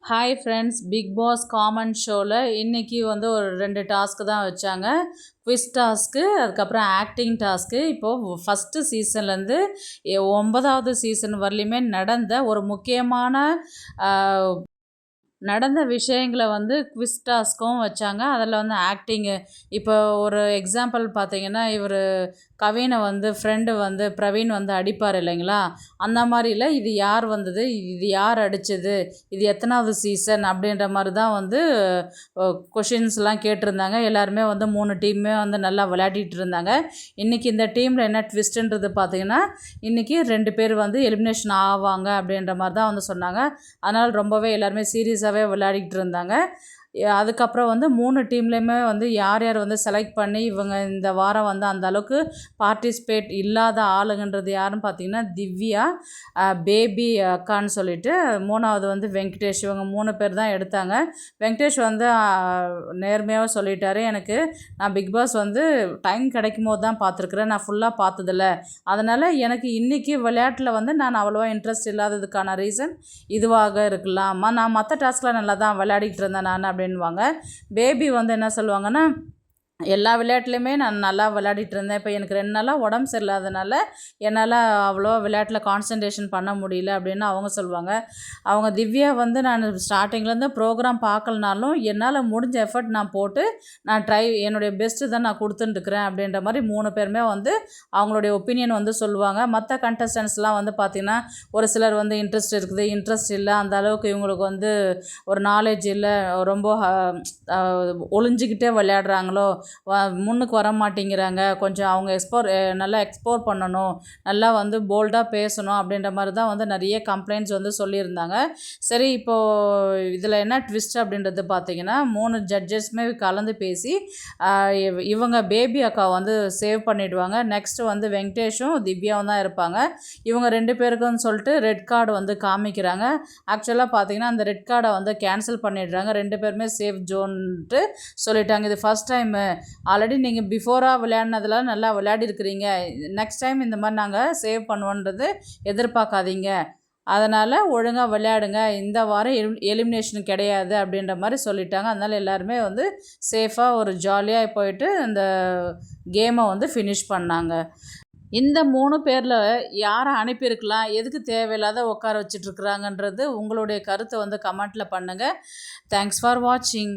Hi friends, Bigg Boss common ஷோவில் இன்றைக்கி வந்து ஒரு 2 டாஸ்க்கு தான் வச்சாங்க. குவிஸ் டாஸ்க்கு, அதுக்கப்புறம் ஆக்டிங் டாஸ்க்கு. இப்போது ஃபஸ்ட்டு சீசன்லேருந்து 9வது சீசன் வரலையுமே நடந்த ஒரு முக்கியமான நடந்த விஷயங்கள வந்து குவிஸ் டாஸ்க்கும் வச்சாங்க. அதில் வந்து ஆக்டிங்கு, இப்போ ஒரு எக்ஸாம்பிள் பார்த்தீங்கன்னா, கவினை வந்து ஃப்ரெண்டு வந்து பிரவீன் வந்து அடிப்பார் இல்லைங்களா? அந்த மாதிரில இது யார் வந்தது, இது யார் அடித்தது, இது எத்தனாவது சீசன் அப்படின்ற மாதிரி தான் வந்து கொஷின்ஸ்லாம் கேட்டிருந்தாங்க. எல்லாருமே வந்து 3 டீமுமே வந்து நல்லா விளையாடிட்டு இருந்தாங்க. இன்றைக்கி இந்த டீமில் என்ன ட்விஸ்ட்டுன்றது பார்த்தீங்கன்னா, இன்றைக்கி 2 பேர் வந்து எலிமினேஷன் ஆவாங்க அப்படின்ற மாதிரி தான் வந்து சொன்னாங்க. அதனால் ரொம்பவே எல்லாருமே சீரியஸாகவே விளையாடிக்கிட்டு இருந்தாங்க. அதுக்கப்புறம் வந்து 3 டீம்லேயுமே வந்து யார் யார் வந்து செலக்ட் பண்ணி இவங்க இந்த வாரம் வந்து அந்த அளவுக்கு பார்ட்டிசிபேட் இல்லாத ஆளுங்கன்றது யாருன்னு பார்த்தீங்கன்னா, திவ்யா, பேபி அக்கான்னு சொல்லிட்டு, 3வது வந்து வெங்கடேஷ். இவங்க 3 பேர் தான் எடுத்தாங்க. வெங்கடேஷ் வந்து நேர்மையாக சொல்லிட்டாரு, எனக்கு நான் பிக் பாஸ் வந்து டைம் கிடைக்கும் போது தான் பார்த்துருக்குறேன், நான் ஃபுல்லாக பார்த்ததில்ல. அதனால் எனக்கு இன்றைக்கி விளையாட்டில் வந்து நான் அவ்வளோவா இன்ட்ரெஸ்ட் இல்லாததுக்கான ரீசன் இதுவாக இருக்கலாம். நான் மற்ற டாஸ்கில் நல்லா தான் விளையாடிக்கிட்டு இருந்தேன் நான் அப்படின்வாங்க. பேபி வந்து என்ன சொல்லுவாங்கன்னா, எல்லா விளையாட்டுலையுமே நான் நல்லா விளையாடிட்டு இருந்தேன். இப்போ எனக்கு 2 நாளாக உடம்பு சரியில்லாதனால என்னால் அவ்வளோ விளையாட்டில் கான்சன்ட்ரேஷன் பண்ண முடியல அப்படின்னு அவங்க சொல்லுவாங்க. அவங்க திவ்யா வந்து நான் ஸ்டார்டிங்லேருந்து ப்ரோக்ராம் பார்க்கலனாலும் என்னால் முடிஞ்ச எஃபர்ட் நான் போட்டு நான் என்னுடைய பெஸ்ட்டு தான் நான் கொடுத்துட்டுருக்குறேன் அப்படின்ற மாதிரி 3 பேருமே வந்து அவங்களுடைய ஒப்பீனியன் வந்து சொல்லுவாங்க. மற்ற கண்டஸ்டன்ஸ்லாம் வந்து பார்த்திங்கன்னா, ஒரு சிலர் வந்து இன்ட்ரெஸ்ட் இருக்குது, இன்ட்ரெஸ்ட் இல்லை, அந்த அளவுக்கு இவங்களுக்கு வந்து ஒரு நாலேஜ் இல்லை, ரொம்ப ஒளிஞ்சிக்கிட்டே விளையாடுறாங்களோ, முன்னுக்கு வர மாட்டேங்கிறாங்க, கொஞ்சம் அவங்க நல்லா எக்ஸ்ப்ளோர் பண்ணணும், நல்லா வந்து போல்டாக பேசணும் அப்படின்ற மாதிரி தான் வந்து நிறைய கம்ப்ளைண்ட்ஸ் வந்து சொல்லியிருந்தாங்க. சரி, இப்போது இதில் என்ன ட்விஸ்ட் அப்படின்றது பார்த்தீங்கன்னா, 3 ஜட்ஜஸ்மே கலந்து பேசி இவங்க பேபி அக்கா வந்து சேவ் பண்ணிவிடுவாங்க. நெக்ஸ்ட்டு வந்து வெங்கடேஷும் திவ்யாவும் தான் இருப்பாங்க. இவங்க 2 பேருக்குன்னு சொல்லிட்டு ரெட் கார்டு வந்து காமிக்கிறாங்க. ஆக்சுவலாக பார்த்தீங்கன்னா, அந்த ரெட் கார்டை வந்து கேன்சல் பண்ணிடுறாங்க. 2 பேருமே சேஃப் ஜோன்ட்டு சொல்லிட்டாங்க. இது ஃபஸ்ட் டைமு, ஆல்ரெடி நீங்கள் பிஃபோராக விளையாடினதில் நல்லா விளையாடிருக்கிறீங்க, நெக்ஸ்ட் டைம் இந்த மாதிரி நாங்கள் சேவ் பண்ணுவோன்றது எதிர்பார்க்காதீங்க, அதனால் ஒழுங்காக விளையாடுங்க, இந்த வாரம் எலிமினேஷன் கிடையாது அப்படின்ற மாதிரி சொல்லிட்டாங்க. அதனால் எல்லாருமே வந்து சேஃபாக ஒரு ஜாலியாக போயிட்டு இந்த கேமை வந்து ஃபினிஷ் பண்ணாங்க. இந்த 3 பேரில் யாரை அனுப்பியிருக்கலாம், எதுக்கு தேவையில்லாத உட்கார வச்சிட்ருக்குறாங்கன்றது உங்களுடைய கருத்தை வந்து கமெண்ட்டில் பண்ணுங்கள். தேங்க்ஸ் ஃபார் வாட்சிங்.